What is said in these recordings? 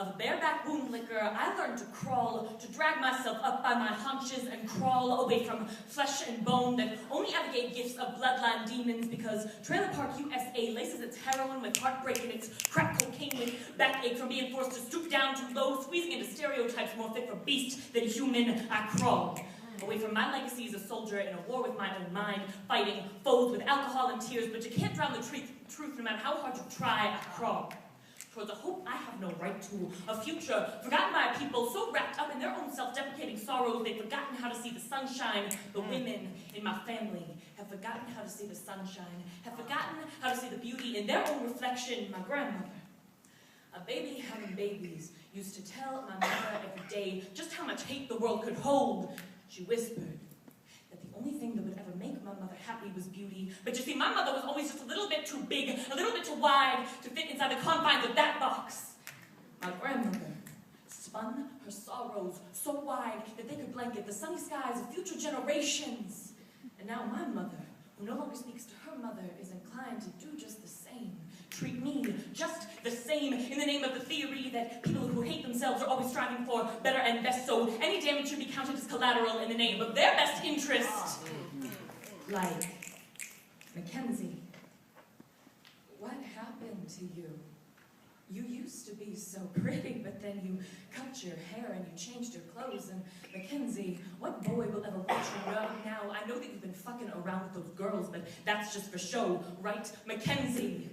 Of a bareback wound licker, I learned to crawl, to drag myself up by my haunches and crawl away from flesh and bone that only ever gave gifts of bloodline demons because Trailer Park, USA laces its heroin with heartbreak and its crack cocaine with backache from being forced to stoop down too low, squeezing into stereotypes more fit for beast than human. I crawl away from my legacy as a soldier in a war with my own mind, fighting foes with alcohol and tears, but you can't drown the truth no matter how hard you try. I crawl towards a hope I have no right to, a future forgotten by a people so wrapped up in their own self-deprecating sorrows they've forgotten how to see the sunshine. The women in my family have forgotten how to see the sunshine, have forgotten how to see the beauty in their own reflection. My grandmother, a baby having babies, used to tell my mother every day just how much hate the world could hold. She whispered that the only thing that would ever make my mother happy was beauty. But you see, my mother was always just a little bit too big, a little bit too wide to fit inside the confines of that box. My grandmother spun her sorrows so wide that they could blanket the sunny skies of future generations. And now my mother, who no longer speaks to her mother, is inclined to do just the same. Treat me just the same in the name of the theory that people who hate themselves are always striving for better and best, so any damage should be counted as collateral in the name of their best interest. Like Mackenzie, what happened to you? You used to be so pretty, but then you cut your hair and you changed your clothes. And Mackenzie, what boy will ever watch you now? I know that you've been fucking around with those girls, but that's just for show, right? Mackenzie,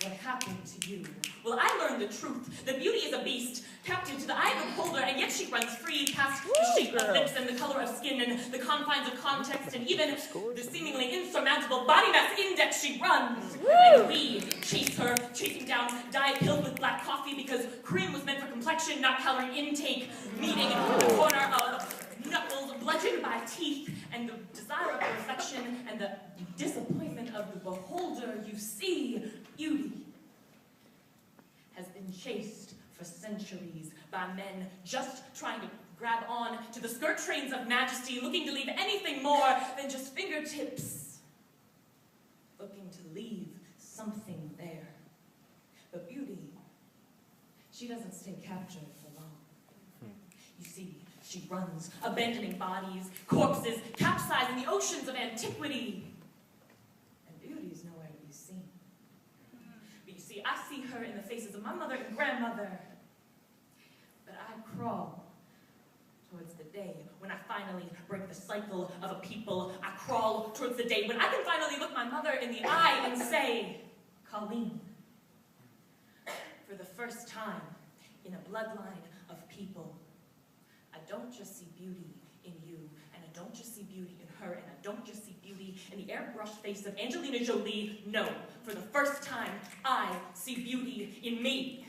what happened to you? Well, I learned the truth. That beauty is a beast, captive to the eye of the beholder, and yet she runs free past the shape of lips and the color of skin and the confines of context and even the seemingly insurmountable body mass index she runs. And we chase her, chasing down diet pills with black coffee because cream was meant for complexion, not calorie intake, meeting the corner of knuckles bludgeoned by teeth, and the desire of the reflection and the disappointment of the beholder. You see, beauty has been chased for centuries by men just trying to grab on to the skirt trains of majesty, looking to leave anything more than just fingertips, looking to leave something there. But beauty, she doesn't stay captured for long. You see, she runs, abandoning bodies, corpses, capsizing the oceans of antiquity. And beauty's nowhere to be seen. But you see, I see her in the faces of my mother and grandmother. But I crawl towards the day when I finally break the cycle of a people. I crawl towards the day when I can finally look my mother in the eye and say, Colleen, for the first time in a bloodline of people, I don't just see beauty in you, and I don't just see beauty in her, and I don't just see beauty in the airbrushed face of Angelina Jolie. No, for the first time, I see beauty in me.